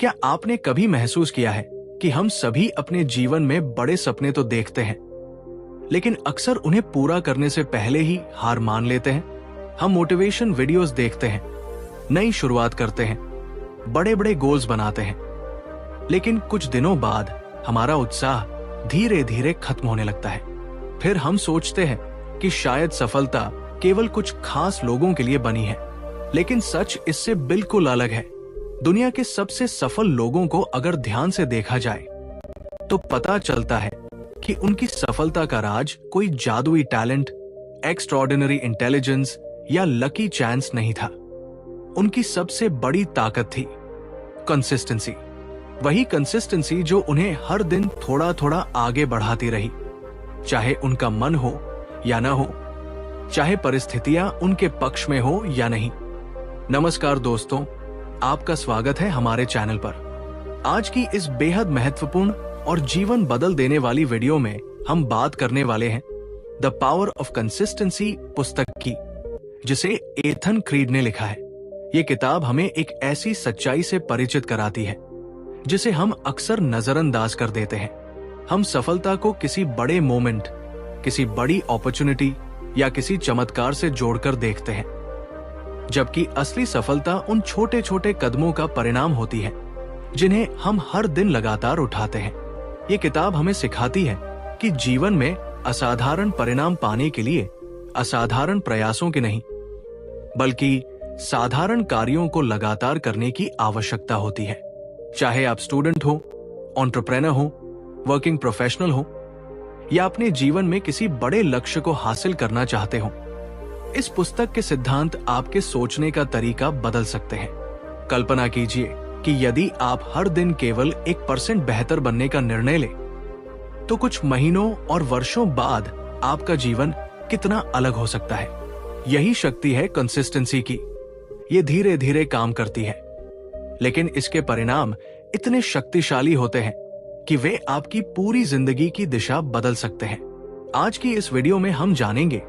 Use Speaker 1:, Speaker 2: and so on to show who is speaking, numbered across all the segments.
Speaker 1: क्या आपने कभी महसूस किया है कि हम सभी अपने जीवन में बड़े सपने तो देखते हैं, लेकिन अक्सर उन्हें पूरा करने से पहले ही हार मान लेते हैं? हम मोटिवेशन वीडियोस देखते हैं, नई शुरुआत करते हैं, बड़े बड़े गोल्स बनाते हैं, लेकिन कुछ दिनों बाद हमारा उत्साह धीरे धीरे खत्म होने लगता है। फिर हम सोचते हैं कि शायद सफलता केवल कुछ खास लोगों के लिए बनी है, लेकिन सच इससे बिल्कुल अलग है। दुनिया के सबसे सफल लोगों को अगर ध्यान से देखा जाए तो पता चलता है कि उनकी सफलता का राज कोई जादुई टैलेंट, एक्स्ट्राऑर्डिनरी इंटेलिजेंस या लकी चांस नहीं था। उनकी सबसे बड़ी ताकत थी कंसिस्टेंसी। वही कंसिस्टेंसी जो उन्हें हर दिन थोड़ा थोड़ा आगे बढ़ाती रही, चाहे उनका मन हो या ना हो, चाहे परिस्थितियां उनके पक्ष में हो या नहीं। नमस्कार दोस्तों, आपका स्वागत है हमारे चैनल पर। आज की इस बेहद महत्वपूर्ण और जीवन बदल देने वाली वीडियो में हम बात करने वाले हैं द पावर ऑफ कंसिस्टेंसी पुस्तक की, जिसे एथन क्रीड ने लिखा है। ये किताब हमें एक ऐसी सच्चाई से परिचित कराती है जिसे हम अक्सर नजरअंदाज कर देते हैं। हम सफलता को किसी बड़े मोमेंट, किसी बड़ी अपॉर्चुनिटी या किसी चमत्कार से जोड़कर देखते हैं, जबकि असली सफलता उन छोटे छोटे कदमों का परिणाम होती है जिन्हें हम हर दिन लगातार उठाते हैं। ये किताब हमें सिखाती है कि जीवन में असाधारण परिणाम पाने के लिए असाधारण प्रयासों की नहीं, बल्कि साधारण कार्यों को लगातार करने की आवश्यकता होती है। चाहे आप स्टूडेंट हो, एंटरप्रेन्योर हो, वर्किंग प्रोफेशनल हो या अपने जीवन में किसी बड़े लक्ष्य को हासिल करना चाहते हो, इस पुस्तक के सिद्धांत आपके सोचने का तरीका बदल सकते हैं। कल्पना कीजिए कि यदि आप हर दिन केवल 1% बेहतर बनने का निर्णय लें, तो कुछ महीनों और वर्षों बाद आपका जीवन कितना अलग हो सकता है। यही शक्ति है कंसिस्टेंसी की। ये धीरे धीरे काम करती है, लेकिन इसके परिणाम इतने शक्तिशाली होते हैं कि वे आपकी पूरी जिंदगी की दिशा बदल सकते हैं। आज की इस वीडियो में हम जानेंगे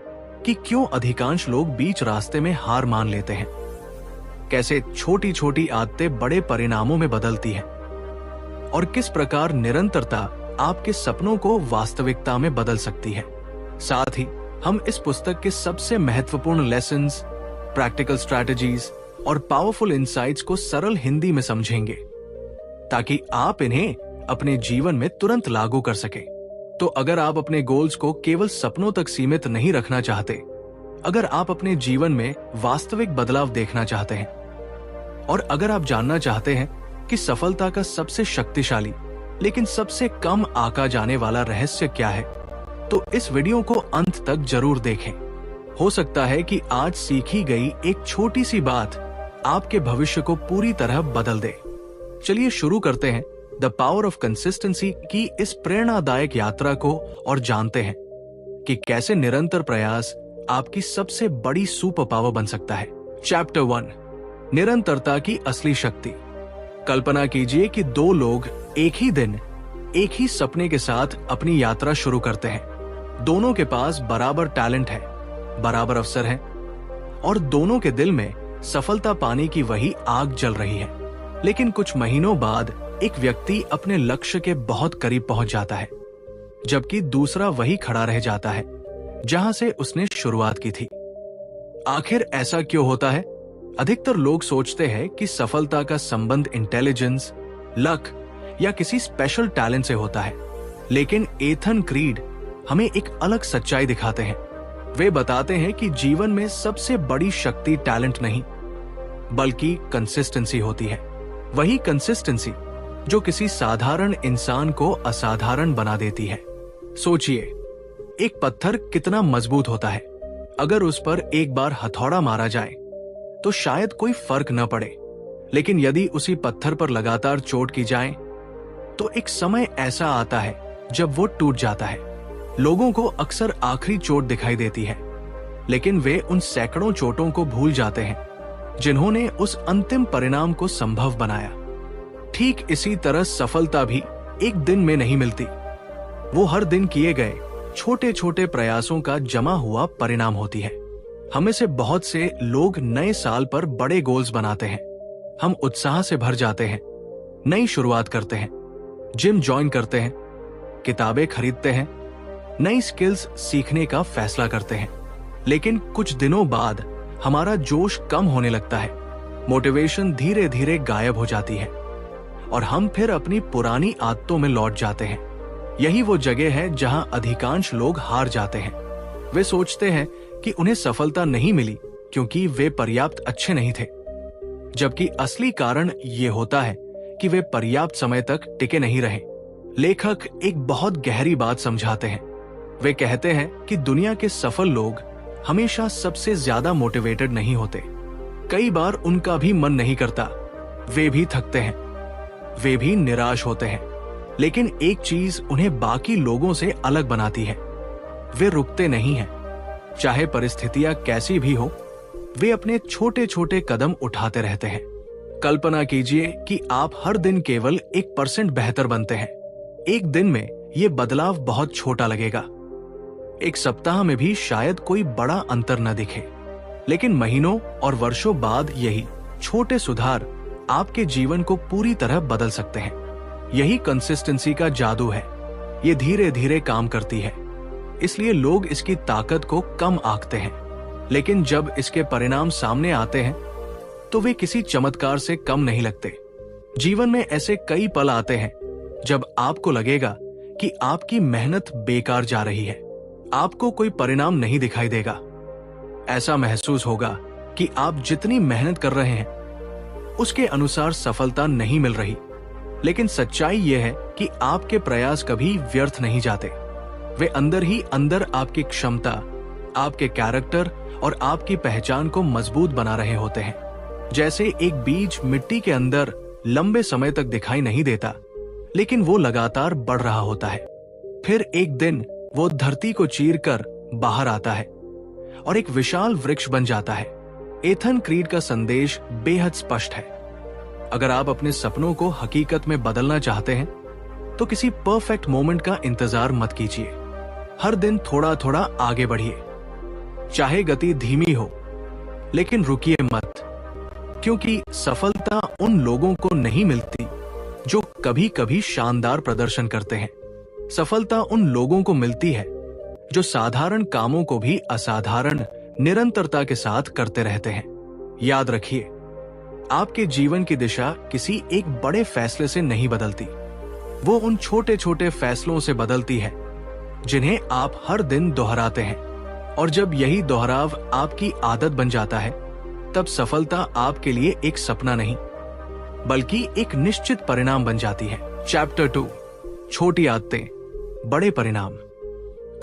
Speaker 1: कि क्यों अधिकांश लोग बीच रास्ते में हार मान लेते हैं, कैसे छोटी छोटी आदतें बड़े परिणामों में बदलती हैं, और किस प्रकार निरंतरता आपके सपनों को वास्तविकता में बदल सकती है। साथ ही हम इस पुस्तक के सबसे महत्वपूर्ण लेसन्स, प्रैक्टिकल स्ट्रैटेजीज और पावरफुल इंसाइट्स को सरल हिंदी में समझेंगे, ताकि आप इन्हें अपने जीवन में तुरंत लागू कर सकें। तो अगर आप अपने गोल्स को केवल सपनों तक सीमित नहीं रखना चाहते, अगर आप अपने जीवन में वास्तविक बदलाव देखना चाहते हैं, और अगर आप जानना चाहते हैं कि सफलता का सबसे शक्तिशाली लेकिन सबसे कम आंका जाने वाला रहस्य क्या है, तो इस वीडियो को अंत तक जरूर देखें। हो सकता है कि आज सीखी गई एक छोटी सी बात आपके भविष्य को पूरी तरह बदल दे। चलिए शुरू करते हैं द पावर ऑफ कंसिस्टेंसी की इस प्रेरणादायक यात्रा को और जानते हैं कि कैसे निरंतर प्रयास आपकी सबसे बड़ी सुपर पावर बन सकता है। चैप्टर 1, निरंतरता की असली शक्ति। कल्पना कीजिए कि दो लोग एक ही दिन एक ही सपने के साथ अपनी यात्रा शुरू करते हैं। दोनों के पास बराबर टैलेंट है, बराबर अवसर है, और दोनों के दिल में सफलता पाने की वही आग जल रही है। लेकिन कुछ महीनों बाद एक व्यक्ति अपने लक्ष्य के बहुत करीब पहुंच जाता है, जबकि दूसरा वही खड़ा रह जाता है जहां से उसने शुरुआत की थी। आखिर ऐसा क्यों होता है? अधिकतर लोग सोचते हैं कि सफलता का संबंध इंटेलिजेंस, लक या किसी स्पेशल टैलेंट से होता है, लेकिन एथन क्रीड हमें एक अलग सच्चाई दिखाते हैं। वे बताते हैं कि जीवन में सबसे बड़ी शक्ति टैलेंट नहीं, बल्कि कंसिस्टेंसी होती है। वही कंसिस्टेंसी जो किसी साधारण इंसान को असाधारण बना देती है। सोचिए, एक पत्थर कितना मजबूत होता है। अगर उस पर एक बार हथौड़ा मारा जाए तो शायद कोई फर्क न पड़े, लेकिन यदि उसी पत्थर पर लगातार चोट की जाए तो एक समय ऐसा आता है जब वो टूट जाता है। लोगों को अक्सर आखिरी चोट दिखाई देती है, लेकिन वे उन सैकड़ों चोटों को भूल जाते हैं जिन्होंने उस अंतिम परिणाम को संभव बनाया। ठीक इसी तरह सफलता भी एक दिन में नहीं मिलती। वो हर दिन किए गए छोटे छोटे प्रयासों का जमा हुआ परिणाम होती है। हमें से बहुत से लोग नए साल पर बड़े गोल्स बनाते हैं। हम उत्साह से भर जाते हैं, नई शुरुआत करते हैं, जिम ज्वाइन करते हैं, किताबें खरीदते हैं, नई स्किल्स सीखने का फैसला करते हैं। लेकिन कुछ दिनों बाद हमारा जोश कम होने लगता है, मोटिवेशन धीरे धीरे गायब हो जाती है और हम फिर अपनी पुरानी आदतों में लौट जाते हैं। यही वो जगह है जहां अधिकांश लोग हार जाते हैं। वे सोचते हैं कि उन्हें सफलता नहीं मिली क्योंकि वे पर्याप्त अच्छे नहीं थे, जबकि असली कारण ये होता है कि वे पर्याप्त समय तक टिके नहीं रहे। लेखक एक बहुत गहरी बात समझाते हैं। वे कहते हैं कि दुनिया के सफल लोग हमेशा सबसे ज्यादा मोटिवेटेड नहीं होते। कई बार उनका भी मन नहीं करता, वे भी थकते हैं, वे भी निराश होते हैं। लेकिन एक चीज उन्हें बाकी लोगों से अलग बनाती है, वे रुकते नहीं हैं। चाहे परिस्थितियां कैसी भी हो, वे अपने छोटे छोटे कदम उठाते रहते हैं। कल्पना कीजिए कि आप हर दिन केवल 1% बेहतर बनते हैं। एक दिन में यह बदलाव बहुत छोटा लगेगा, एक सप्ताह में भी शायद कोई बड़ा अंतर न दिखे, लेकिन महीनों और वर्षों बाद यही छोटे सुधार आपके जीवन को पूरी तरह बदल सकते हैं। यही कंसिस्टेंसी का जादू है। ये धीरे धीरे काम करती है, इसलिए लोग इसकी ताकत को कम आंकते हैं, लेकिन जब इसके परिणाम सामने आते हैं तो वे किसी चमत्कार से कम नहीं लगते। जीवन में ऐसे कई पल आते हैं जब आपको लगेगा कि आपकी मेहनत बेकार जा रही है, आपको कोई परिणाम नहीं दिखाई देगा। ऐसा महसूस होगा कि आप जितनी मेहनत कर रहे हैं उसके अनुसार सफलता नहीं मिल रही। लेकिन सच्चाई यह है कि आपके प्रयास कभी व्यर्थ नहीं जाते। वे अंदर ही अंदर आपकी क्षमता, आपके कैरेक्टर और आपकी पहचान को मजबूत बना रहे होते हैं। जैसे एक बीज मिट्टी के अंदर लंबे समय तक दिखाई नहीं देता, लेकिन वो लगातार बढ़ रहा होता है। फिर एक दिन वो धरती को चीरकर बाहर आता है और एक विशाल वृक्ष बन जाता है। एथन क्रीड का संदेश बेहद स्पष्ट है। अगर आप अपने सपनों को हकीकत में बदलना चाहते हैं तो किसी परफेक्ट मोमेंट का इंतजार मत कीजिए। हर दिन थोड़ा थोड़ा आगे बढ़िए, चाहे गति धीमी हो, लेकिन रुकिए मत, क्योंकि सफलता उन लोगों को नहीं मिलती जो कभी कभी शानदार प्रदर्शन करते हैं। सफलता उन लोगों को मिलती है जो साधारण कामों को भी असाधारण निरंतरता के साथ करते रहते हैं। याद रखिए, आपके जीवन की दिशा किसी एक बड़े फैसले से नहीं बदलती, वो उन छोटे छोटे फैसलों से बदलती है जिन्हें आप हर दिन दोहराते हैं। और जब यही दोहराव आपकी आदत बन जाता है, तब सफलता आपके लिए एक सपना नहीं बल्कि एक निश्चित परिणाम बन जाती है। चैप्टर 2, छोटी आदतें, बड़े परिणाम।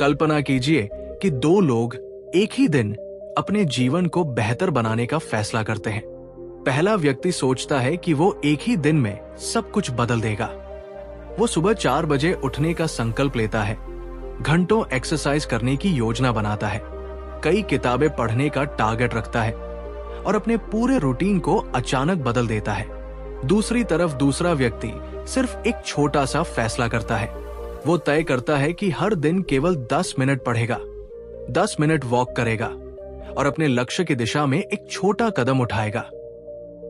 Speaker 1: कल्पना कीजिए कि दो लोग एक ही दिन अपने जीवन को बेहतर बनाने का फैसला करते हैं। पहला व्यक्ति सोचता है कि वो एक ही दिन में सब कुछ बदल देगा। वो सुबह 4 बजे उठने का संकल्प लेता है, घंटों एक्सरसाइज करने की योजना बनाता है, कई किताबें पढ़ने का टारगेट रखता है और अपने पूरे रूटीन को अचानक बदल देता है। दूसरी तरफ दूसरा व्यक्ति सिर्फ एक छोटा सा फैसला करता है। वो तय करता है कि हर दिन केवल 10 मिनट पढ़ेगा, 10 मिनट वॉक करेगा और अपने लक्ष्य की दिशा में एक छोटा कदम उठाएगा।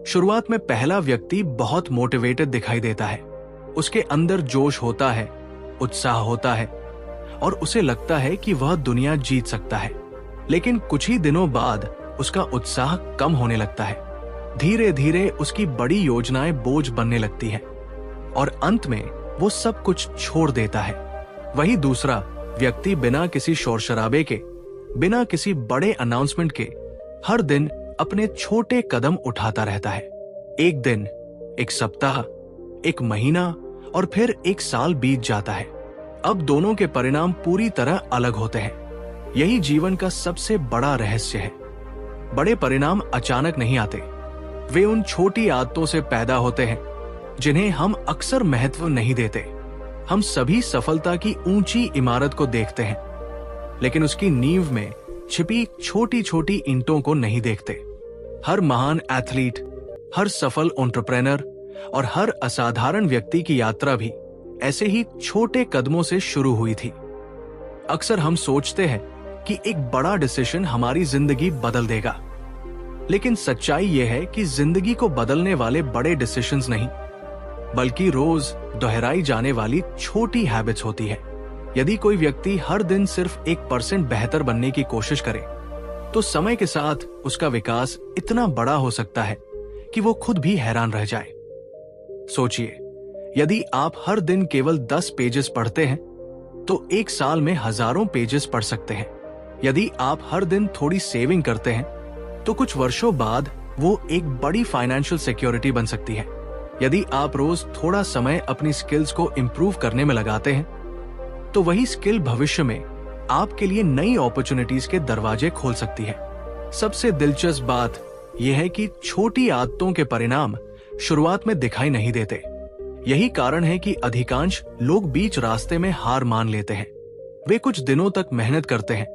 Speaker 1: शुरुआत में पहला व्यक्ति बहुत मोटिवेटेड दिखाई देता है। उसके अंदर जोश होता है, उत्साह होता है और उसे लगता है कि वह दुनिया जीत सकता है। लेकिन कुछ ही दिनों बाद उसका उत्साह कम होने लगता है। धीरे धीरे उसकी बड़ी योजनाएं बोझ बनने लगती हैं और अंत में वो सब कुछ छोड़ देता है। वही दूसरा व्यक्ति बिना किसी शोर शराबे के, बिना किसी बड़े अनाउंसमेंट के हर दिन अपने छोटे कदम उठाता रहता है। एक दिन, एक सप्ताह, एक महीना और फिर एक साल बीत जाता है। अब दोनों के परिणाम पूरी तरह अलग होते हैं। यही जीवन का सबसे बड़ा रहस्य है। बड़े परिणाम अचानक नहीं आते, वे उन छोटी आदतों से पैदा होते हैं जिन्हें हम अक्सर महत्व नहीं देते। हम सभी सफलता की ऊंची इमारत को देखते हैं, लेकिन उसकी नींव में छिपी छोटी छोटी ईंटों को नहीं देखते। हर महान एथलीट, हर सफल एंटरप्रेन्योर और हर असाधारण व्यक्ति की यात्रा भी ऐसे ही छोटे कदमों से शुरू हुई थी। अक्सर हम सोचते हैं कि एक बड़ा डिसीजन हमारी जिंदगी बदल देगा, लेकिन सच्चाई यह है कि जिंदगी को बदलने वाले बड़े डिसीजंस नहीं, बल्कि रोज दोहराई जाने वाली छोटी हैबिट्स होती है। यदि कोई व्यक्ति हर दिन सिर्फ 1% बेहतर बनने की कोशिश करे, तो समय के साथ उसका विकास इतना बड़ा हो सकता है कि वो खुद भी हैरान रह जाए। सोचिए, यदि आप हर दिन केवल 10 पेजेस पढ़ते हैं, तो एक साल में हजारों पेजेस पढ़ सकते हैं। यदि आप हर दिन थोड़ी सेविंग करते हैं, तो कुछ वर्षों बाद वो एक बड़ी फाइनेंशियल सिक्योरिटी बन सकती है। यदि आप रोज थोड़ा समय अपनी स्किल्स को इंप्रूव करने में लगाते हैं, तो वही स्किल भविष्य में आपके लिए नई अपॉर्चुनिटीज के दरवाजे खोल सकती है। सबसे दिलचस्प बात यह है कि छोटी आदतों के परिणाम शुरुआत में दिखाई नहीं देते। यही कारण है कि अधिकांश लोग बीच रास्ते में हार मान लेते हैं। वे कुछ दिनों तक मेहनत करते हैं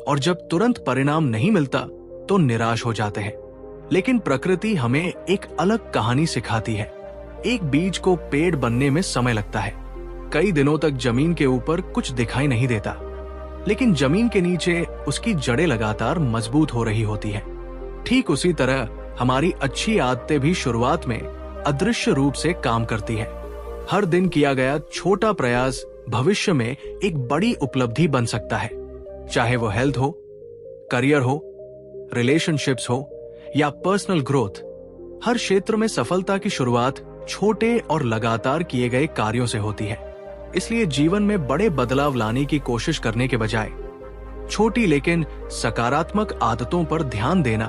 Speaker 1: और जब तुरंत परिणाम नहीं मिलता तो निराश हो जाते हैं। लेकिन प्रकृति हमें एक अलग कहानी सिखाती है। एक बीज को पेड़ बनने में समय लगता है। कई दिनों तक जमीन के ऊपर कुछ दिखाई नहीं देता, लेकिन जमीन के नीचे उसकी जड़ें लगातार मजबूत हो रही होती है। ठीक उसी तरह हमारी अच्छी आदतें भी शुरुआत में अदृश्य रूप से काम करती है। हर दिन किया गया छोटा प्रयास भविष्य में एक बड़ी उपलब्धि बन सकता है। चाहे वो हेल्थ हो, करियर हो, रिलेशनशिप्स हो या पर्सनल ग्रोथ, हर क्षेत्र में सफलता की शुरुआत छोटे और लगातार किए गए कार्यों से होती है। इसलिए जीवन में बड़े बदलाव लाने की कोशिश करने के बजाय छोटी लेकिन सकारात्मक आदतों पर ध्यान देना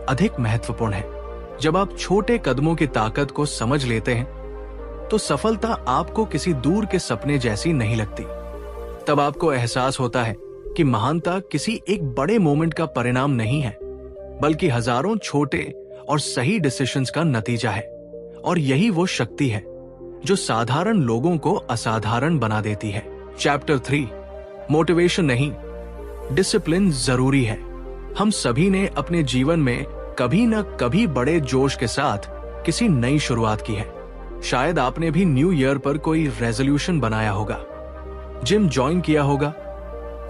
Speaker 1: अधिक महत्वपूर्ण है। जब आप छोटे कदमों की ताकत को समझ लेते हैं, तो सफलता आपको किसी दूर के सपने जैसी नहीं लगती। तब आपको एहसास होता है कि महानता किसी एक बड़े मोमेंट का परिणाम नहीं है, बल्कि हजारों छोटे और सही डिसीजंस का नतीजा है। और यही वो शक्ति है जो साधारण लोगों को असाधारण बना देती है। चैप्टर 3, मोटिवेशन नहीं, डिसिप्लिन जरूरी है। हम सभी ने अपने जीवन में कभी न कभी बड़े जोश के साथ किसी नई शुरुआत की है। शायद आपने भी न्यू ईयर पर कोई रेजोल्यूशन बनाया होगा, जिम ज्वाइन किया होगा,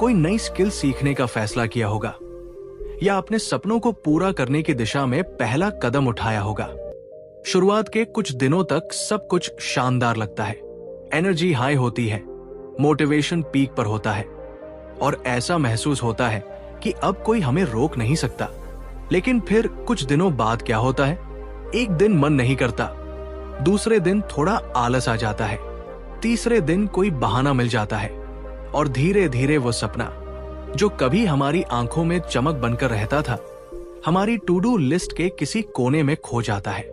Speaker 1: कोई नई स्किल सीखने का फैसला किया होगा, या अपने सपनों को पूरा करने की दिशा में पहला कदम उठाया होगा। शुरुआत के कुछ दिनों तक सब कुछ शानदार लगता है। एनर्जी हाई होती है, मोटिवेशन पीक पर होता है और ऐसा महसूस होता है कि अब कोई हमें रोक नहीं सकता। लेकिन फिर कुछ दिनों बाद क्या होता है? एक दिन मन नहीं करता, दूसरे दिन थोड़ा आलस आ जाता है, तीसरे दिन कोई बहाना मिल जाता है और धीरे धीरे वो सपना जो कभी हमारी आंखों में चमक बनकर रहता था, हमारी टू डू लिस्ट के किसी कोने में खो जाता है।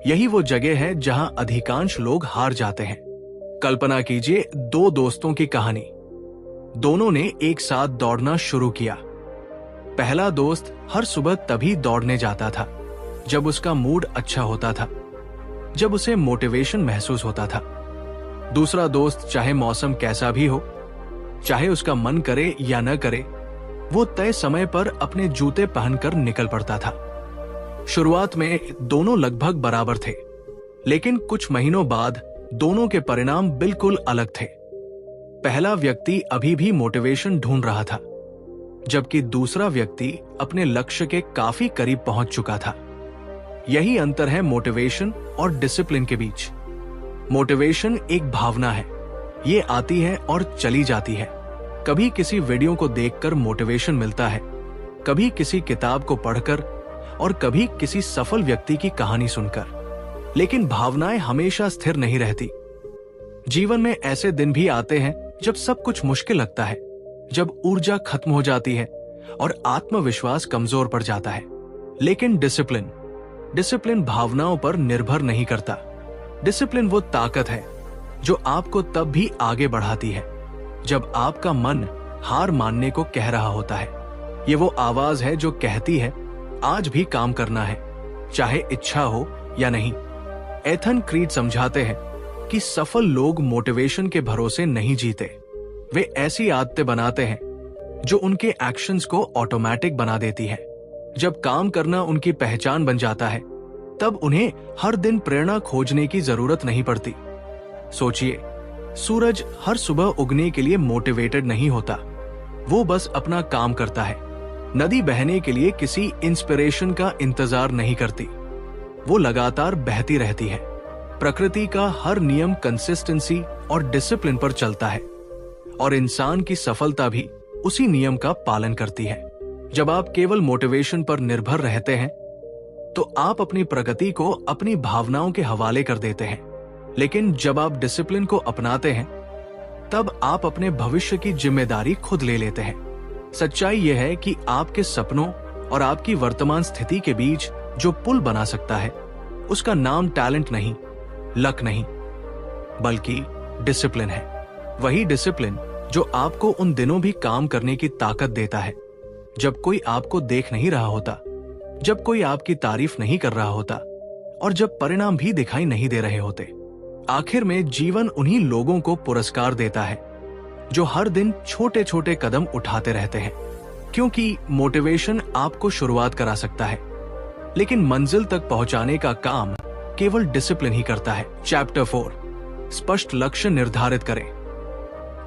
Speaker 1: यही वो जगह है जहां अधिकांश लोग हार जाते हैं। कल्पना कीजिए 2 दोस्तों की कहानी। दोनों ने एक साथ दौड़ना शुरू किया। पहला दोस्त हर सुबह तभी दौड़ने जाता था जब उसका मूड अच्छा होता था, जब उसे मोटिवेशन महसूस होता था। दूसरा दोस्त चाहे मौसम कैसा भी हो, चाहे उसका मन करे या न करे, वो तय समय पर अपने जूते पहनकर निकल पड़ता था। शुरुआत में दोनों लगभग बराबर थे, लेकिन कुछ महीनों बाद दोनों के परिणाम बिल्कुल अलग थे। पहला व्यक्ति अभी भी मोटिवेशन ढूंढ रहा था, जबकि दूसरा व्यक्ति अपने लक्ष्य के काफी करीब पहुंच चुका था। यही अंतर है मोटिवेशन और डिसिप्लिन के बीच। मोटिवेशन एक भावना है, ये आती है और चली जाती है। कभी किसी वीडियो को देखकर मोटिवेशन मिलता है, कभी किसी किताब को पढ़कर और कभी किसी सफल व्यक्ति की कहानी सुनकर। लेकिन भावनाएं हमेशा स्थिर नहीं रहती। जीवन में ऐसे दिन भी आते हैं जब सब कुछ मुश्किल लगता है, जब ऊर्जा खत्म हो जाती है और आत्मविश्वास कमजोर पड़ जाता है। लेकिन डिसिप्लिन भावनाओं पर निर्भर नहीं करता। डिसिप्लिन वो ताकत है जो आपको तब भी आगे बढ़ाती है जब आपका मन हार मानने को कह रहा होता है। ये वो आवाज है जो कहती है आज भी काम करना है, चाहे इच्छा हो या नहीं। एथन क्रीड समझाते हैं कि सफल लोग मोटिवेशन के भरोसे नहीं जीते, वे ऐसी आदतें बनाते हैं जो उनके एक्शंस को ऑटोमेटिक बना देती है। जब काम करना उनकी पहचान बन जाता है, तब उन्हें हर दिन प्रेरणा खोजने की जरूरत नहीं पड़ती। सोचिए, सूरज हर सुबह उगने के लिए मोटिवेटेड नहीं होता, वो बस अपना काम करता है। नदी बहने के लिए किसी इंस्पिरेशन का इंतजार नहीं करती, वो लगातार बहती रहती है। प्रकृति का हर नियम कंसिस्टेंसी और डिसिप्लिन पर चलता है और इंसान की सफलता भी उसी नियम का पालन करती है। जब आप केवल मोटिवेशन पर निर्भर रहते हैं तो आप अपनी प्रगति को अपनी भावनाओं के हवाले कर देते हैं, लेकिन जब आप डिसिप्लिन को अपनाते हैं तब आप अपने भविष्य की जिम्मेदारी खुद ले लेते हैं। सच्चाई यह है कि आपके सपनों और आपकी वर्तमान स्थिति के बीच जो पुल बना सकता है उसका नाम टैलेंट नहीं, लक नहीं, बल्कि डिसिप्लिन है। वही डिसिप्लिन जो आपको उन दिनों भी काम करने की ताकत देता है जब कोई आपको देख नहीं रहा होता, जब कोई आपकी तारीफ नहीं कर रहा होता और जब परिणाम भी दिखाई नहीं दे रहे होते। आखिर में जीवन उन्हीं लोगों को पुरस्कार देता है जो हर दिन छोटे छोटे कदम उठाते रहते हैं, क्योंकि मोटिवेशन आपको शुरुआत करा सकता है, लेकिन मंजिल तक पहुंचाने का काम केवल डिसिप्लिन ही करता है। चैप्टर 4, स्पष्ट लक्ष्य निर्धारित करें।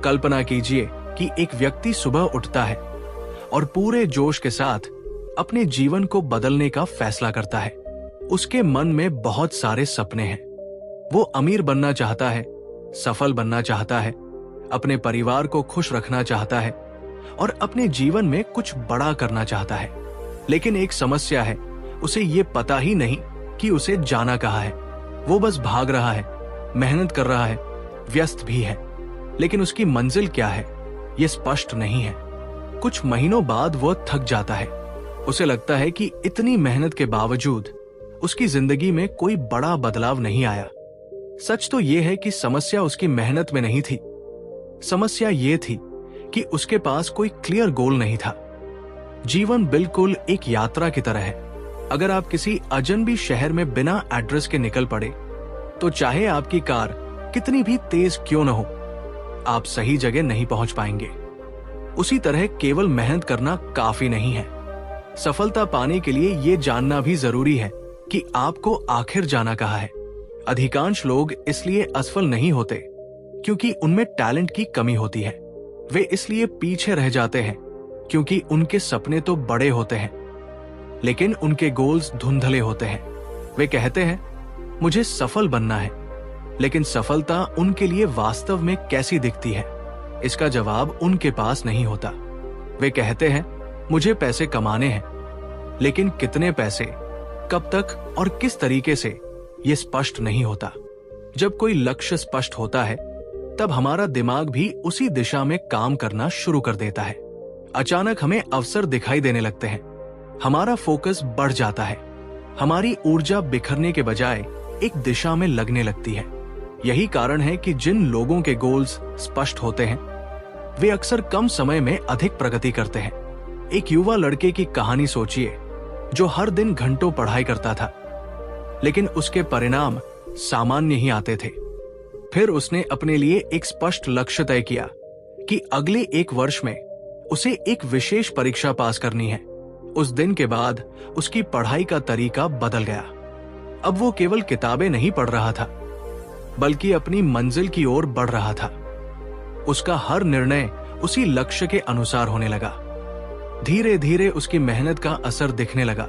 Speaker 1: कल्पना कीजिए कि एक व्यक्ति सुबह उठता है और पूरे जोश के साथ अपने जीवन को बदलने का फैसला करता है। उसके मन में बहुत सारे सपने हैं। वो अमीर बनना चाहता है, सफल बनना चाहता है, अपने परिवार को खुश रखना चाहता है और अपने जीवन में कुछ बड़ा करना चाहता है। लेकिन एक समस्या है, उसे ये पता ही नहीं कि उसे जाना कहाँ है। वो बस भाग रहा है, मेहनत कर रहा है, व्यस्त भी है, लेकिन उसकी मंजिल क्या है ये स्पष्ट नहीं है। कुछ महीनों बाद वो थक जाता है। उसे लगता है कि इतनी मेहनत के बावजूद उसकी जिंदगी में कोई बड़ा बदलाव नहीं आया। सच तो यह है कि समस्या उसकी मेहनत में नहीं थी। समस्या ये थी कि उसके पास कोई क्लियर गोल नहीं था। जीवन बिल्कुल एक यात्रा की तरह है। अगर आप किसी अजनबी शहर में बिना एड्रेस के निकल पड़े तो चाहे आपकी कार कितनी भी तेज क्यों न हो, आप सही जगह नहीं पहुंच पाएंगे। उसी तरह केवल मेहनत करना काफी नहीं है। सफलता पाने के लिए यह जानना भी जरूरी है कि आपको आखिर जाना कहाँ है। अधिकांश लोग इसलिए असफल नहीं होते क्योंकि उनमें टैलेंट की कमी होती है। वे इसलिए पीछे रह जाते हैं क्योंकि उनके सपने तो बड़े होते हैं लेकिन उनके गोल्स धुंधले होते हैं। वे कहते हैं मुझे सफल बनना है, लेकिन सफलता उनके लिए वास्तव में कैसी दिखती है इसका जवाब उनके पास नहीं होता। वे कहते हैं मुझे पैसे कमाने हैं, लेकिन कितने पैसे, कब तक और किस तरीके से ये स्पष्ट नहीं होता। जब कोई लक्ष्य स्पष्ट होता है तब हमारा दिमाग भी उसी दिशा में काम करना शुरू कर देता है। अचानक हमें अवसर दिखाई देने लगते हैं, हमारा फोकस बढ़ जाता है, हमारी ऊर्जा बिखरने के बजाय एक दिशा में लगने लगती है। यही कारण है कि जिन लोगों के गोल्स स्पष्ट होते हैं वे अक्सर कम समय में अधिक प्रगति करते हैं। एक युवा लड़के की कहानी सोचिए जो हर दिन घंटों पढ़ाई करता था, लेकिन उसके परिणाम सामान्य ही आते थे। फिर उसने अपने लिए एक स्पष्ट लक्ष्य तय किया कि अगले 1 वर्ष में उसे एक विशेष परीक्षा पास करनी है। उस दिन के बाद उसकी पढ़ाई का तरीका बदल गया। अब वो केवल किताबें नहीं पढ़ रहा था, बल्कि अपनी मंजिल की ओर बढ़ रहा था। उसका हर निर्णय उसी लक्ष्य के अनुसार होने लगा। धीरे धीरे उसकी मेहनत का असर दिखने लगा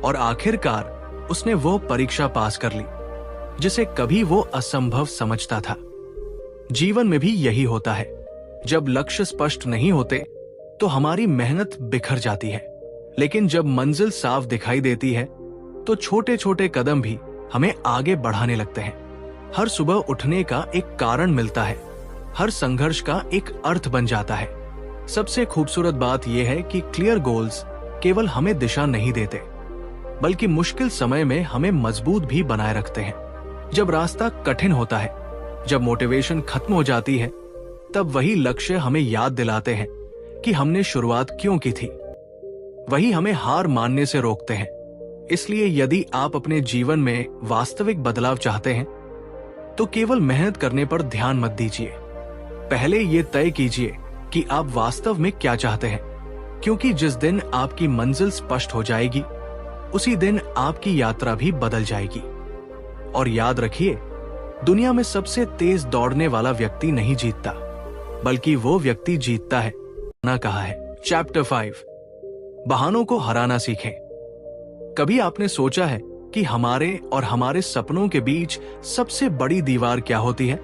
Speaker 1: और आखिरकार उसने वो परीक्षा पास कर ली जिसे कभी वो असंभव समझता था। जीवन में भी यही होता है। जब लक्ष्य स्पष्ट नहीं होते तो हमारी मेहनत बिखर जाती है, लेकिन जब मंजिल साफ दिखाई देती है तो छोटे छोटे कदम भी हमें आगे बढ़ाने लगते हैं। हर सुबह उठने का एक कारण मिलता है, हर संघर्ष का एक अर्थ बन जाता है। सबसे खूबसूरत बात यह है कि क्लियर गोल्स केवल हमें दिशा नहीं देते, बल्कि मुश्किल समय में हमें मजबूत भी बनाए रखते हैं। जब रास्ता कठिन होता है, जब मोटिवेशन खत्म हो जाती है, तब वही लक्ष्य हमें याद दिलाते हैं कि हमने शुरुआत क्यों की थी। वही हमें हार मानने से रोकते हैं। इसलिए यदि आप अपने जीवन में वास्तविक बदलाव चाहते हैं तो केवल मेहनत करने पर ध्यान मत दीजिए। पहले ये तय कीजिए कि आप वास्तव में क्या चाहते हैं, क्योंकि जिस दिन आपकी मंजिल स्पष्ट हो जाएगी उसी दिन आपकी यात्रा भी बदल जाएगी। और याद रखिए, दुनिया में सबसे तेज दौड़ने वाला व्यक्ति नहीं जीतता, बल्कि वो व्यक्ति जीतता है ना कहा है। चैप्टर 5, बहानों को हराना सीखें। कभी आपने सोचा है कि हमारे और हमारे सपनों के बीच सबसे बड़ी दीवार क्या होती है?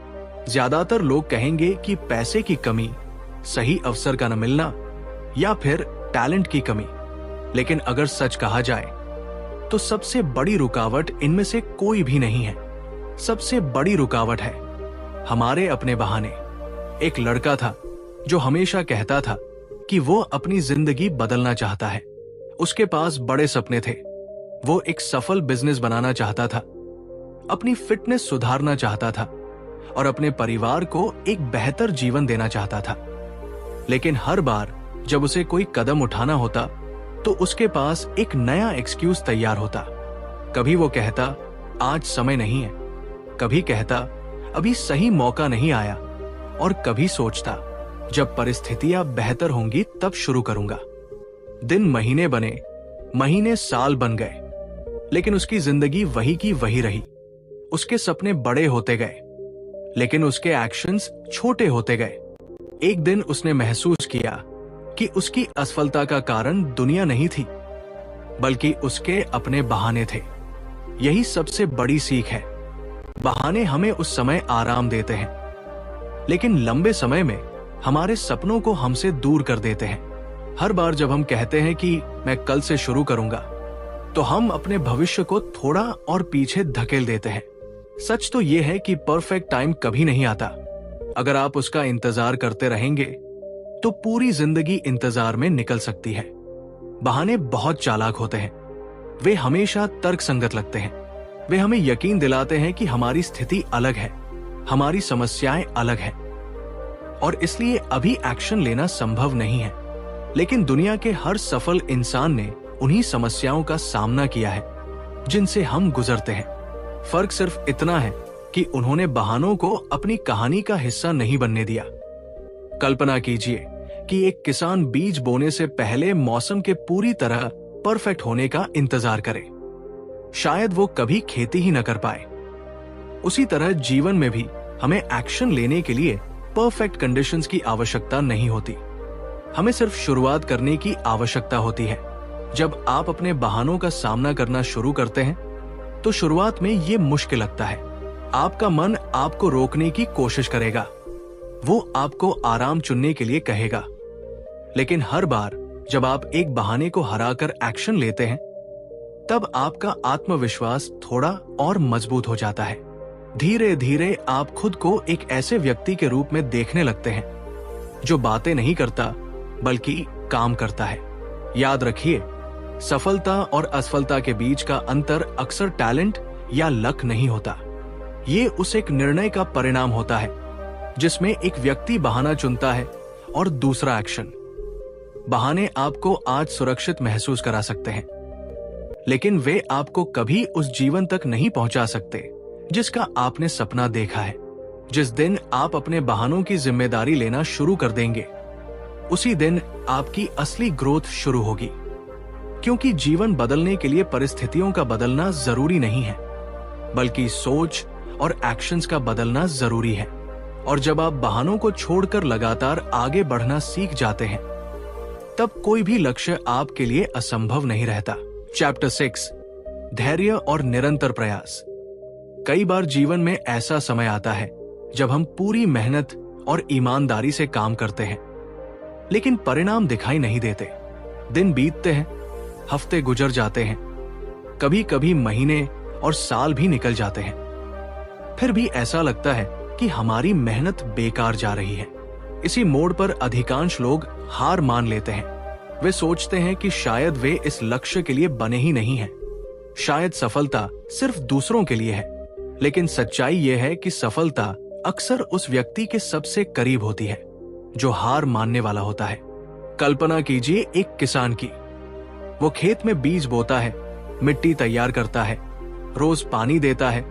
Speaker 1: ज्यादातर लोग कहेंगे कि पैसे की कमी, सही अवसर का न मिलना या फिर टैलेंट की कमी। लेकिन अगर सच कहा जाए तो सबसे बड़ी रुकावट इनमें से कोई भी नहीं है। सबसे बड़ी रुकावट है हमारे अपने बहाने। एक लड़का था जो हमेशा कहता था कि वो अपनी जिंदगी बदलना चाहता है। उसके पास बड़े सपने थे। वो एक सफल बिजनेस बनाना चाहता था, अपनी फिटनेस सुधारना चाहता था और अपने परिवार को एक बेहतर जीवन देना चाहता था। लेकिन हर बार जब उसे कोई कदम उठाना होता तो उसके पास एक नया एक्सक्यूज तैयार होता। कभी वो कहता आज समय नहीं है, कभी कहता अभी सही मौका नहीं आया, और कभी सोचता जब परिस्थितियां बेहतर होंगी तब शुरू करूंगा। दिन महीने बने, महीने साल बन गए, लेकिन उसकी जिंदगी वही की वही रही। उसके सपने बड़े होते गए, लेकिन उसके एक्शंस छोटे होते गए। एक दिन उसने महसूस किया कि उसकी असफलता का कारण दुनिया नहीं थी, बल्कि उसके अपने बहाने थे। यही सबसे बड़ी सीख है। बहाने हमें उस समय आराम देते हैं, लेकिन लंबे समय में हमारे सपनों को हमसे दूर कर देते हैं। हर बार जब हम कहते हैं कि मैं कल से शुरू करूंगा, तो हम अपने भविष्य को थोड़ा और पीछे धकेल देते हैं। सच तो यह है कि परफेक्ट टाइम कभी नहीं आता। अगर आप उसका इंतजार करते रहेंगे तो पूरी जिंदगी इंतजार में निकल सकती है। बहाने बहुत चालाक होते हैं। वे हमेशा तर्कसंगत लगते हैं। वे हमें यकीन दिलाते हैं कि हमारी स्थिति अलग है, हमारी समस्याएं अलग हैं, और इसलिए अभी एक्शन लेना संभव नहीं है। लेकिन दुनिया के हर सफल इंसान ने उन्हीं समस्याओं का सामना किया है जिनसे हम गुजरते हैं। फर्क सिर्फ इतना है कि उन्होंने बहानों को अपनी कहानी का हिस्सा नहीं बनने दिया। कल्पना कीजिए कि एक किसान बीज बोने से पहले मौसम के पूरी तरह परफेक्ट होने का इंतजार करे। शायद वो कभी खेती ही न कर पाए। उसी तरह जीवन में भी हमें एक्शन लेने के लिए परफेक्ट कंडीशंस की आवश्यकता नहीं होती। हमें सिर्फ शुरुआत करने की आवश्यकता होती है। जब आप अपने बहानों का सामना करना शुरू करते हैं तो शुरुआत में ये मुश्किल लगता है। आपका मन आपको रोकने की कोशिश करेगा, वो आपको आराम चुनने के लिए कहेगा। लेकिन हर बार जब आप एक बहाने को हराकर एक्शन लेते हैं, तब आपका आत्मविश्वास थोड़ा और मजबूत हो जाता है। धीरे धीरे आप खुद को एक ऐसे व्यक्ति के रूप में देखने लगते हैं जो बातें नहीं करता बल्कि काम करता है। याद रखिए, सफलता और असफलता के बीच का अंतर अक्सर टैलेंट या लक नहीं होता। ये उस एक निर्णय का परिणाम होता है जिसमें एक व्यक्ति बहाना चुनता है और दूसरा एक्शन। बहाने आपको आज सुरक्षित महसूस करा सकते हैं, लेकिन वे आपको कभी उस जीवन तक नहीं पहुंचा सकते जिसका आपने सपना देखा है। जिस दिन आप अपने बहानों की जिम्मेदारी लेना शुरू कर देंगे, उसी दिन आपकी असली ग्रोथ शुरू होगी। क्योंकि जीवन बदलने के लिए परिस्थितियों का बदलना जरूरी नहीं है, बल्कि सोच और एक्शंस का बदलना जरूरी है। और जब आप बहानों को छोड़कर लगातार आगे बढ़ना सीख जाते हैं, तब कोई भी लक्ष्य आपके लिए असंभव नहीं रहता। चैप्टर 6, धैर्य और निरंतर प्रयास। कई बार जीवन में ऐसा समय आता है जब हम पूरी मेहनत और ईमानदारी से काम करते हैं, लेकिन परिणाम दिखाई नहीं देते। दिन बीतते हैं, हफ्ते गुजर जाते हैं, कभी कभी महीने और साल भी निकल जाते हैं। फिर भी ऐसा लगता है कि हमारी मेहनत बेकार जा रही है। इसी मोड़ पर अधिकांश लोग हार मान लेते हैं। वे सोचते हैं कि शायद वे इस लक्ष्य के लिए बने ही नहीं हैं। शायद सफलता सिर्फ दूसरों के लिए है। लेकिन सच्चाई यह है कि सफलता अक्सर उस व्यक्ति के सबसे करीब होती है जो हार मानने वाला होता है। कल्पना कीजिए एक किसान की। वो खेत में बीज बोता है, मिट्टी तैयार करता है, रोज पानी देता है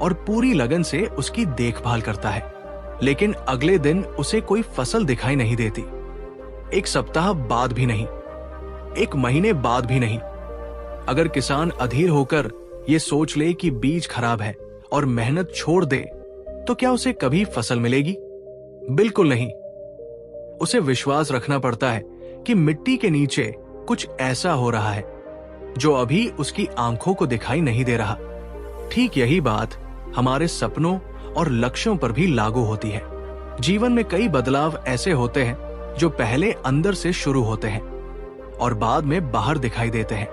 Speaker 1: और पूरी लगन से उसकी देखभाल करता है। लेकिन अगले दिन उसे कोई फसल दिखाई नहीं देती। एक सप्ताह बाद भी नहीं, एक महीने बाद भी नहीं। अगर किसान अधीर होकर ये सोच ले कि बीज खराब है और मेहनत छोड़ दे, तो क्या उसे कभी फसल मिलेगी? बिल्कुल नहीं। उसे विश्वास रखना पड़ता है कि मिट्टी के नीचे कुछ ऐसा हो रहा है जो अभी उसकी आंखों को दिखाई नहीं दे रहा। ठीक यही बात हमारे सपनों और लक्ष्यों पर भी लागू होती है। जीवन में कई बदलाव ऐसे होते हैं जो पहले अंदर से शुरू होते हैं और बाद में बाहर दिखाई देते हैं।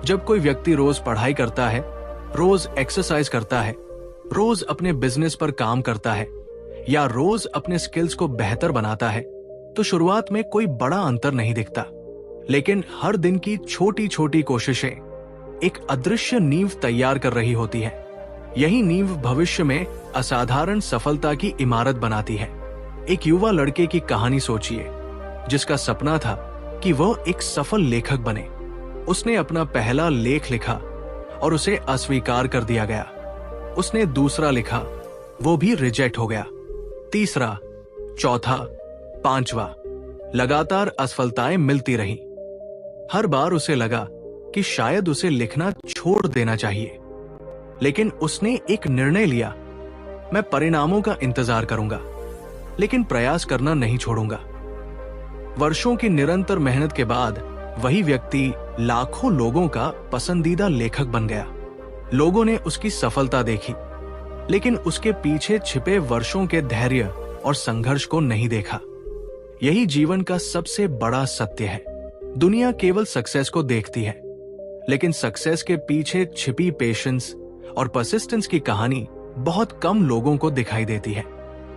Speaker 1: जब कोई व्यक्ति रोज पढ़ाई करता है, रोज एक्सरसाइज करता है, रोज अपने बिजनेस पर काम करता है या रोज अपने स्किल्स को बेहतर बनाता है, तो शुरुआत में कोई बड़ा अंतर नहीं दिखता। लेकिन हर दिन की छोटी छोटी कोशिशें एक अदृश्य नींव तैयार कर रही होती है। यही नींव भविष्य में असाधारण सफलता की इमारत बनाती है। एक युवा लड़के की कहानी सोचिए, जिसका सपना था कि वह एक सफल लेखक बने। उसने अपना पहला लेख लिखा और उसे अस्वीकार कर दिया गया। उसने दूसरा लिखा, वो भी रिजेक्ट हो गया। तीसरा, चौथा, पांचवा, लगातार असफलताएं मिलती रहीं। हर बार उसे लगा कि शायद उसे लिखना छोड़ देना चाहिए, लेकिन उसने एक निर्णय लिया, मैं परिणामों का इंतजार करूंगा, लेकिन प्रयास करना नहीं छोड़ूंगा। वर्षों की निरंतर मेहनत के बाद वही व्यक्ति लाखों लोगों का पसंदीदा लेखक बन गया। लोगों ने उसकी सफलता देखी, लेकिन उसके पीछे छिपे वर्षों के धैर्य और संघर्ष को नहीं देखा। यही जीवन का सबसे बड़ा सत्य है। दुनिया केवल सक्सेस को देखती है, लेकिन सक्सेस के पीछे छिपी पेशेंस और परसिस्टेंस की कहानी बहुत कम लोगों को दिखाई देती है।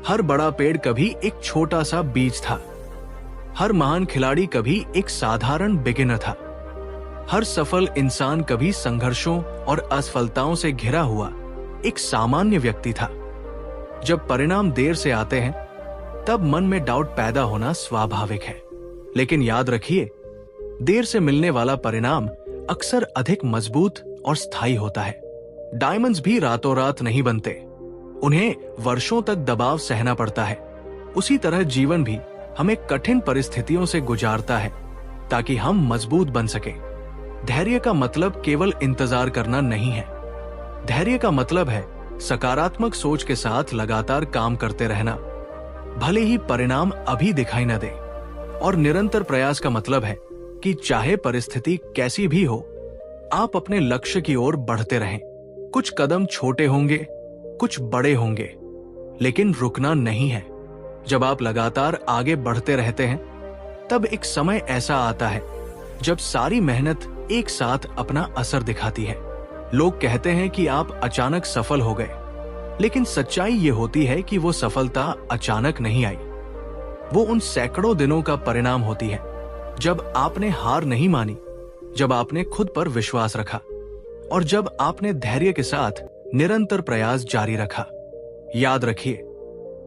Speaker 1: हर बड़ा पेड़ कभी एक छोटा सा बीज था। हर महान खिलाड़ी कभी एक साधारण बिगिनर था। हर सफल इंसान कभी संघर्षों और असफलताओं से घिरा हुआ एक सामान्य व्यक्ति था। जब परिणाम देर से आते हैं, तब मन में डाउट पैदा होना स्वाभाविक है। लेकिन याद रखिए, देर से मिलने वाला परिणाम अक्सर अधिक मजबूत और स्थायी होता है। डायमंड्स भी रातों रात नहीं बनते, उन्हें वर्षों तक दबाव सहना पड़ता है। उसी तरह जीवन भी हमें कठिन परिस्थितियों से गुजारता है ताकि हम मजबूत बन सकें। धैर्य का मतलब केवल इंतजार करना नहीं है। धैर्य का मतलब है सकारात्मक सोच के साथ लगातार काम करते रहना, भले ही परिणाम अभी दिखाई न दे। और निरंतर प्रयास का मतलब है कि चाहे परिस्थिति कैसी भी हो, आप अपने लक्ष्य की ओर बढ़ते रहें। कुछ कदम छोटे होंगे, कुछ बड़े होंगे, लेकिन रुकना नहीं है। जब आप लगातार आगे बढ़ते रहते हैं, तब एक समय ऐसा आता है जब सारी मेहनत एक साथ अपना असर दिखाती है। लोग कहते हैं कि आप अचानक सफल हो गए, लेकिन सच्चाई ये होती है कि वो सफलता अचानक नहीं आई। वो उन सैकड़ों दिनों का परिणाम होती है जब आपने हार नहीं मानी, जब आपने खुद पर विश्वास रखा और जब आपने धैर्य के साथ निरंतर प्रयास जारी रखा। याद रखिए,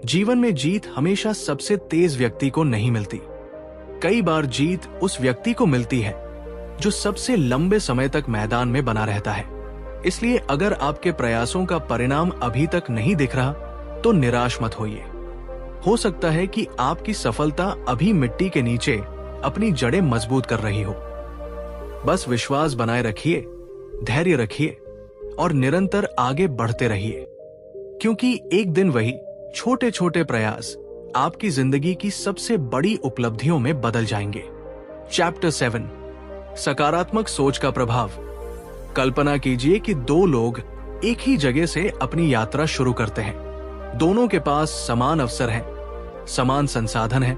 Speaker 1: जीवन में जीत हमेशा सबसे तेज व्यक्ति को नहीं मिलती। कई बार जीत उस व्यक्ति को मिलती है जो सबसे लंबे समय तक मैदान में बना रहता है। इसलिए अगर आपके प्रयासों का परिणाम अभी तक नहीं दिख रहा, तो निराश मत होइए। हो सकता है कि आपकी सफलता अभी मिट्टी के नीचे अपनी जड़ें मजबूत कर रही हो। बस विश्वास बनाए रखिए, धैर्य रखिए और निरंतर आगे बढ़ते रहिए, क्योंकि एक दिन वही छोटे छोटे प्रयास आपकी जिंदगी की सबसे बड़ी उपलब्धियों में बदल जाएंगे। चैप्टर 7, सकारात्मक सोच का प्रभाव। कल्पना कीजिए कि दो लोग एक ही जगह से अपनी यात्रा शुरू करते हैं। दोनों के पास समान अवसर है, समान संसाधन है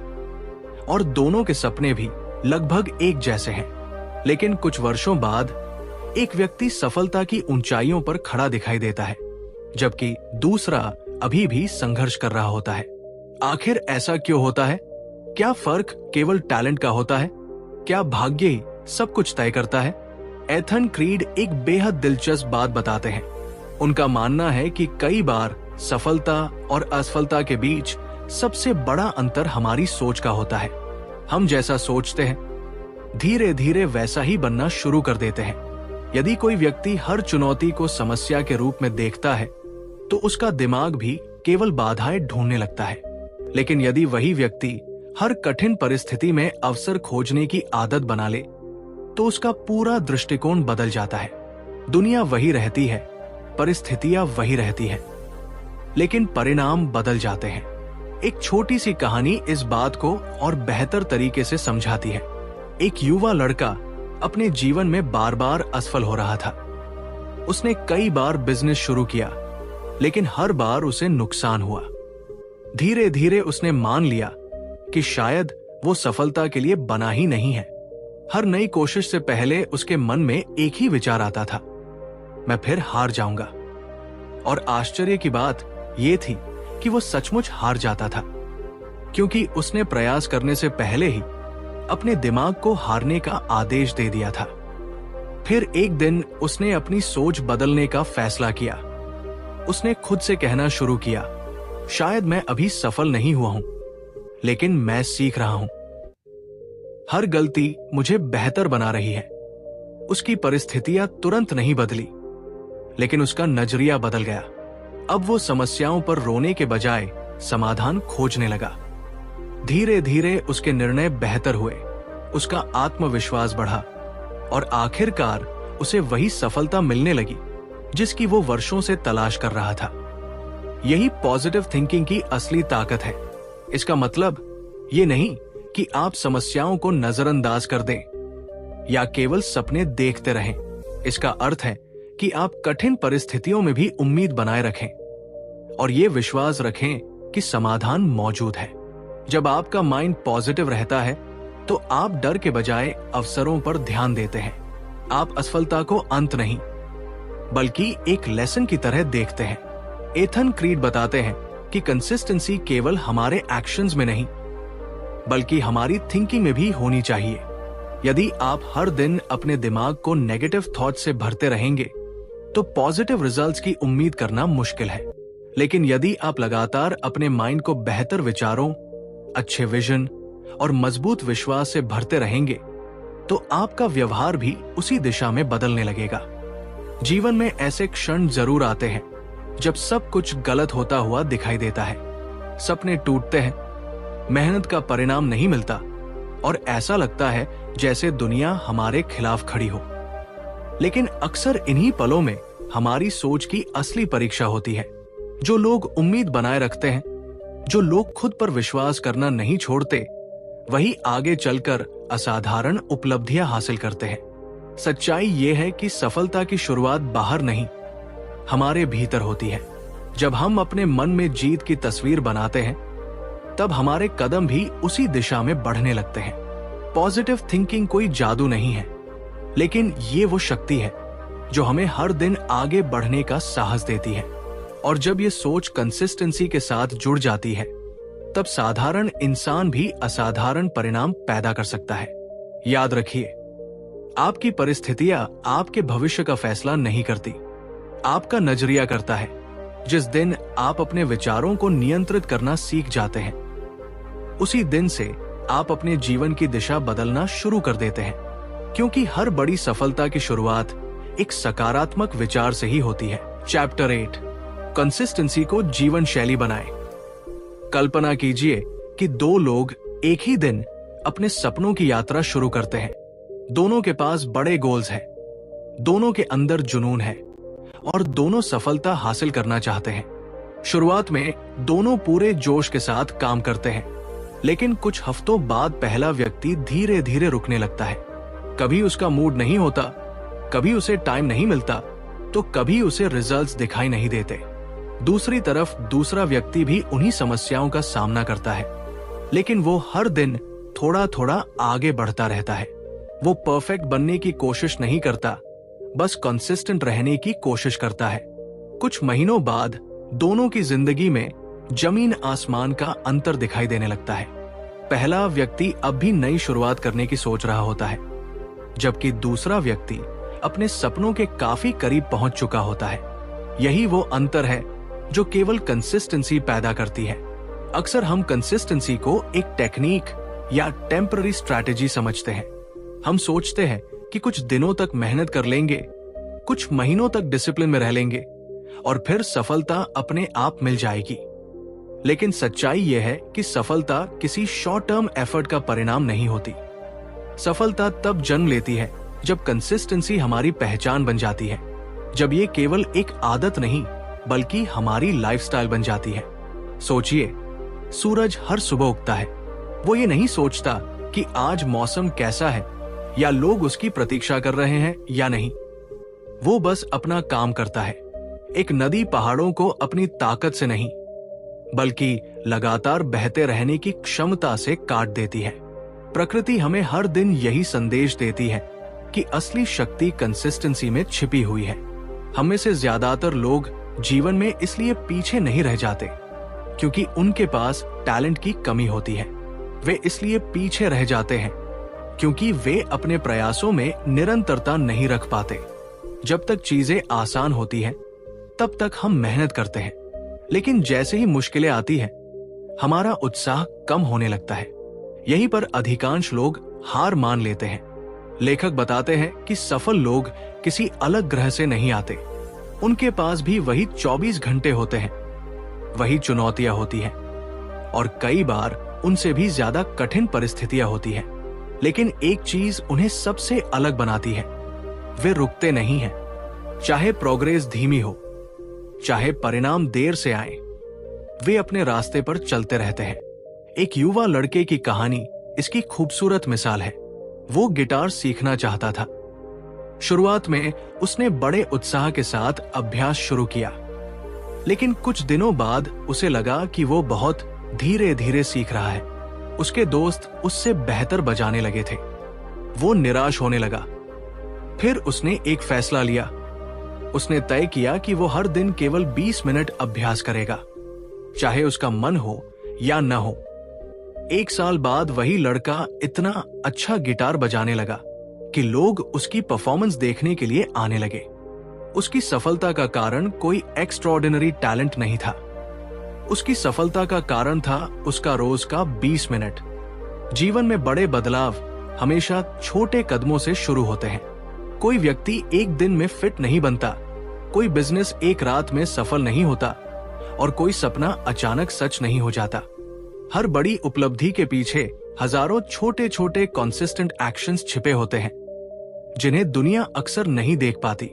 Speaker 1: और दोनों के सपने भी लगभग एक जैसे हैं। लेकिन कुछ वर्षों बाद एक व्यक्ति सफलता की ऊंचाइयों पर खड़ा दिखाई देता है, जबकि दूसरा अभी भी संघर्ष कर रहा होता है। आखिर ऐसा क्यों होता है? क्या फर्क केवल टैलेंट का होता है? क्या भाग्य ही सब कुछ तय करता है? एथन क्रीड एक बेहद दिलचस्प बात बताते हैं। उनका मानना है कि कई बार सफलता और असफलता के बीच सबसे बड़ा अंतर हमारी सोच का होता है। हम जैसा सोचते हैं, धीरे धीरे वैसा ही बनना शुरू कर देते हैं। यदि कोई व्यक्ति हर चुनौती को समस्या के रूप में देखता है, तो उसका दिमाग भी केवल बाधाएं ढूंढने लगता है। लेकिन यदि वही व्यक्ति हर कठिन परिस्थिति में अवसर खोजने की आदत बना ले, तो उसका पूरा दृष्टिकोण बदल जाता है। दुनिया वही रहती है, परिस्थितियां वही रहती है, लेकिन परिणाम बदल जाते हैं। एक छोटी सी कहानी इस बात को और बेहतर तरीके से समझाती है। एक युवा लड़का अपने जीवन में बार बार असफल हो रहा था। उसने कई बार बिजनेस शुरू किया, लेकिन हर बार उसे नुकसान हुआ। धीरे धीरे उसने मान लिया कि शायद वो सफलता के लिए बना ही नहीं है। हर नई कोशिश से पहले उसके मन में एक ही विचार आता था, मैं फिर हार जाऊंगा। और आश्चर्य की बात यह थी कि वो सचमुच हार जाता था, क्योंकि उसने प्रयास करने से पहले ही अपने दिमाग को हारने का आदेश दे दिया था। फिर एक दिन उसने अपनी सोच बदलने का फैसला किया। उसने खुद से कहना शुरू किया, शायद मैं अभी सफल नहीं हुआ हूं, लेकिन मैं सीख रहा हूं। हर गलती मुझे बेहतर बना रही है। उसकी परिस्थितियां तुरंत नहीं बदली, लेकिन उसका नजरिया बदल गया। अब वो समस्याओं पर रोने के बजाय समाधान खोजने लगा। धीरे धीरे उसके निर्णय बेहतर हुए, उसका आत्मविश्वास बढ़ा और आखिरकार उसे वही सफलता मिलने लगी जिसकी वो वर्षों से तलाश कर रहा था। यही पॉजिटिव थिंकिंग की असली ताकत है। इसका मतलब ये नहीं कि आप समस्याओं को नजरअंदाज कर दें या केवल सपने देखते रहें। इसका अर्थ है कि आप कठिन परिस्थितियों में भी उम्मीद बनाए रखें और ये विश्वास रखें कि समाधान मौजूद है। जब आपका माइंड पॉजिटिव रहता है तो आप डर के बजाय अवसरों पर ध्यान देते हैं। आप असफलता को अंत नहीं बल्कि एक लेसन की तरह देखते हैं। एथन क्रीड बताते हैं कि कंसिस्टेंसी केवल हमारे एक्शंस में नहीं बल्कि हमारी थिंकिंग में भी होनी चाहिए। यदि आप हर दिन अपने दिमाग को नेगेटिव थॉट से भरते रहेंगे तो पॉजिटिव रिजल्ट्स की उम्मीद करना मुश्किल है। लेकिन यदि आप लगातार अपने माइंड को बेहतर विचारों, अच्छे विजन और मजबूत विश्वास से भरते रहेंगे तो आपका व्यवहार भी उसी दिशा में बदलने लगेगा। जीवन में ऐसे क्षण जरूर आते हैं जब सब कुछ गलत होता हुआ दिखाई देता है। सपने टूटते हैं, मेहनत का परिणाम नहीं मिलता और ऐसा लगता है जैसे दुनिया हमारे खिलाफ खड़ी हो। लेकिन अक्सर इन्हीं पलों में हमारी सोच की असली परीक्षा होती है। जो लोग उम्मीद बनाए रखते हैं, जो लोग खुद पर विश्वास करना नहीं छोड़ते, वही आगे चलकर असाधारण उपलब्धियां हासिल करते हैं। सच्चाई यह है कि सफलता की शुरुआत बाहर नहीं, हमारे भीतर होती है। जब हम अपने मन में जीत की तस्वीर बनाते हैं, तब हमारे कदम भी उसी दिशा में बढ़ने लगते हैं। पॉजिटिव थिंकिंग कोई जादू नहीं है, लेकिन ये वो शक्ति है जो हमें हर दिन आगे बढ़ने का साहस देती है। और जब ये सोच कंसिस्टेंसी के साथ जुड़ जाती है, तब साधारण इंसान भी असाधारण परिणाम पैदा कर सकता है। याद रखिए, आपकी परिस्थितियां आपके भविष्य का फैसला नहीं करती, आपका नजरिया करता है। जिस दिन आप अपने विचारों को नियंत्रित करना सीख जाते हैं, उसी दिन से आप अपने जीवन की दिशा बदलना शुरू कर देते हैं। क्योंकि हर बड़ी सफलता की शुरुआत एक सकारात्मक विचार से ही होती है। चैप्टर 8, कंसिस्टेंसी को जीवन शैली बनाएं। कल्पना कीजिए कि दो लोग एक ही दिन अपने सपनों की यात्रा शुरू करते हैं। दोनों के पास बड़े गोल्स हैं, दोनों के अंदर जुनून है और दोनों सफलता हासिल करना चाहते हैं। शुरुआत में दोनों पूरे जोश के साथ काम करते हैं, लेकिन कुछ हफ्तों बाद पहला व्यक्ति धीरे धीरे रुकने लगता है। कभी उसका मूड नहीं होता, कभी उसे टाइम नहीं मिलता, तो कभी उसे रिजल्ट्स दिखाई नहीं देते। दूसरी तरफ दूसरा व्यक्ति भी उन्हीं समस्याओं का सामना करता है, लेकिन वो हर दिन थोड़ा थोड़ा आगे बढ़ता रहता है। वो परफेक्ट बनने की कोशिश नहीं करता, बस कंसिस्टेंट रहने की कोशिश करता है। कुछ महीनों बाद दोनों की जिंदगी में जमीन आसमान का अंतर दिखाई देने लगता है। पहला व्यक्ति अब भी नई शुरुआत करने की सोच रहा होता है, जबकि दूसरा व्यक्ति अपने सपनों के काफी करीब पहुंच चुका होता है। यही वो अंतर है जो केवल कंसिस्टेंसी पैदा करती है। अक्सर हम कंसिस्टेंसी को एक टेक्निक या टेम्पररी स्ट्रैटेजी समझते हैं। हम सोचते हैं कि कुछ दिनों तक मेहनत कर लेंगे, कुछ महीनों तक डिसिप्लिन में रह लेंगे और फिर सफलता अपने आप मिल जाएगी। लेकिन सच्चाई यह है कि सफलता किसी शॉर्ट टर्म एफर्ट का परिणाम नहीं होती। सफलता तब जन्म लेती है जब कंसिस्टेंसी हमारी पहचान बन जाती है, जब ये केवल एक आदत नहीं बल्कि हमारी लाइफस्टाइल बन जाती है। सोचिए, सूरज हर सुबह उगता है। वो ये नहीं सोचता कि आज मौसम कैसा है या लोग उसकी प्रतीक्षा कर रहे हैं या नहीं। वो बस अपना काम करता है। एक नदी पहाड़ों को अपनी ताकत से नहीं बल्कि लगातार बहते रहने की क्षमता से काट देती है। प्रकृति हमें हर दिन यही संदेश देती है कि असली शक्ति कंसिस्टेंसी में छिपी हुई है। हम में से ज्यादातर लोग जीवन में इसलिए पीछे नहीं रह जाते क्योंकि उनके पास टैलेंट की कमी होती है। वे इसलिए पीछे रह जाते हैं क्योंकि वे अपने प्रयासों में निरंतरता नहीं रख पाते। जब तक चीजें आसान होती हैं, तब तक हम मेहनत करते हैं, लेकिन जैसे ही मुश्किलें आती हैं, हमारा उत्साह कम होने लगता है। यहीं पर अधिकांश लोग हार मान लेते हैं। लेखक बताते हैं कि सफल लोग किसी अलग ग्रह से नहीं आते। उनके पास भी वही 24 घंटे होते हैं, वही चुनौतियां होती हैं और कई बार उनसे भी ज्यादा कठिन परिस्थितियां होती हैं। लेकिन एक चीज उन्हें सबसे अलग बनाती है, वे रुकते नहीं हैं। चाहे प्रोग्रेस धीमी हो, चाहे परिणाम देर से आए, वे अपने रास्ते पर चलते रहते हैं। एक युवा लड़के की कहानी इसकी खूबसूरत मिसाल है। वो गिटार सीखना चाहता था। शुरुआत में उसने बड़े उत्साह के साथ अभ्यास शुरू किया, लेकिन कुछ दिनों बाद उसे लगा कि वो बहुत धीरे धीरे सीख रहा है। उसके दोस्त उससे बेहतर बजाने लगे थे। वो निराश होने लगा। फिर उसने एक फैसला लिया। उसने तय किया कि वो हर दिन केवल 20 मिनट अभ्यास करेगा, चाहे उसका मन हो या न हो। 1 साल बाद वही लड़का इतना अच्छा गिटार बजाने लगा कि लोग उसकी परफॉर्मेंस देखने के लिए आने लगे। उसकी सफलता का कारण कोई एक्स्ट्राऑर्डिनरी टैलेंट नहीं था। उसकी सफलता का कारण था उसका रोज का 20 मिनट। जीवन में बड़े बदलाव हमेशा छोटे कदमों से शुरू होते हैं। कोई व्यक्ति एक दिन में फिट नहीं बनता, कोई बिजनेस एक रात में सफल नहीं होता और कोई सपना अचानक सच नहीं हो जाता। हर बड़ी उपलब्धि के पीछे हजारों छोटे छोटे कंसिस्टेंट एक्शंस छिपे होते हैं, जिन्हें दुनिया अक्सर नहीं देख पाती।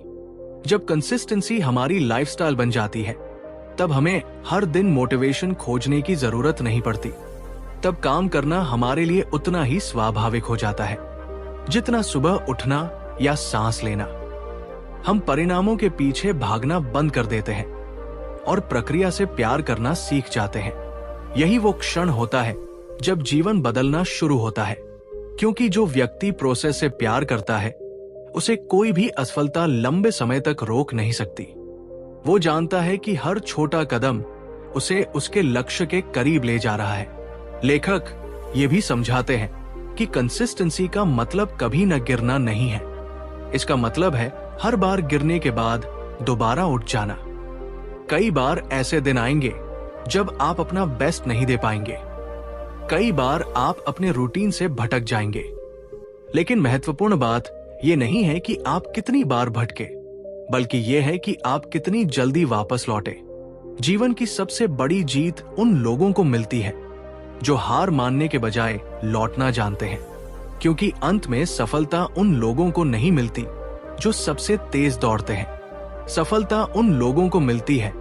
Speaker 1: जब कंसिस्टेंसी हमारी लाइफस्टाइल बन जाती है, तब हमें हर दिन मोटिवेशन खोजने की जरूरत नहीं पड़ती। तब काम करना हमारे लिए उतना ही स्वाभाविक हो जाता है जितना सुबह उठना या सांस लेना। हम परिणामों के पीछे भागना बंद कर देते हैं और प्रक्रिया से प्यार करना सीख जाते हैं। यही वो क्षण होता है जब जीवन बदलना शुरू होता है, क्योंकि जो व्यक्ति प्रोसेस से प्यार करता है, उसे कोई भी असफलता लंबे समय तक रोक नहीं सकती। वो जानता है कि हर छोटा कदम उसे उसके लक्ष्य के करीब ले जा रहा है। लेखक ये भी समझाते हैं कि कंसिस्टेंसी का मतलब कभी न गिरना नहीं है। इसका मतलब है हर बार गिरने के बाद दोबारा उठ जाना। कई बार ऐसे दिन आएंगे जब आप अपना बेस्ट नहीं दे पाएंगे। कई बार आप अपने रूटीन से भटक जाएंगे। लेकिन महत्वपूर्ण बात यह नहीं है कि आप कितनी बार भटके, बल्कि यह है कि आप कितनी जल्दी वापस लौटे। जीवन की सबसे बड़ी जीत उन लोगों को मिलती है जो हार मानने के बजाय लौटना जानते हैं, क्योंकि अंत में सफलता उन लोगों को नहीं मिलती जो सबसे तेज दौड़ते हैं। सफलता उन लोगों को मिलती है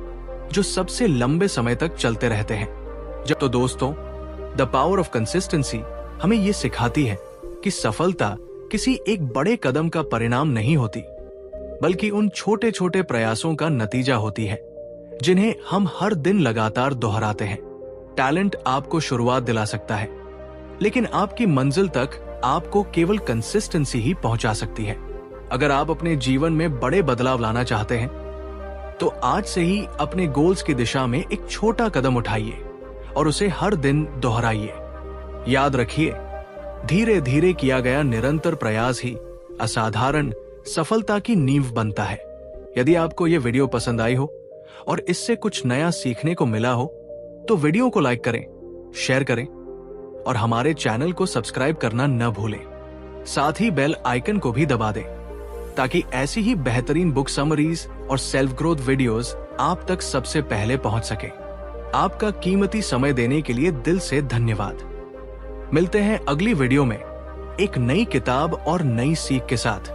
Speaker 1: जो सबसे लंबे समय तक चलते रहते हैं। जब तो दोस्तों, द पावर ऑफ कंसिस्टेंसी हमें यह सिखाती है कि सफलता किसी एक बड़े कदम का परिणाम नहीं होती, बल्कि उन छोटे छोटे प्रयासों का नतीजा होती है जिन्हें हम हर दिन लगातार दोहराते हैं। टैलेंट आपको शुरुआत दिला सकता है, लेकिन आपकी मंजिल तक आपको केवल कंसिस्टेंसी ही पहुंचा सकती है। अगर आप अपने जीवन में बड़े बदलाव लाना चाहते हैं, तो आज से ही अपने गोल्स की दिशा में एक छोटा कदम उठाइए और उसे हर दिन दोहराइए। याद रखिए, धीरे धीरे किया गया निरंतर प्रयास ही असाधारण सफलता की नींव बनता है। यदि आपको यह वीडियो पसंद आई हो और इससे कुछ नया सीखने को मिला हो, तो वीडियो को लाइक करें, शेयर करें और हमारे चैनल को सब्सक्राइब करना न भूलें। साथ ही बेल आइकन को भी दबा दें ताकि ऐसी ही बेहतरीन बुक समरीज और सेल्फ ग्रोथ वीडियोस आप तक सबसे पहले पहुंच सके। आपका कीमती समय देने के लिए दिल से धन्यवाद। मिलते हैं अगली वीडियो में एक नई किताब और नई सीख के साथ।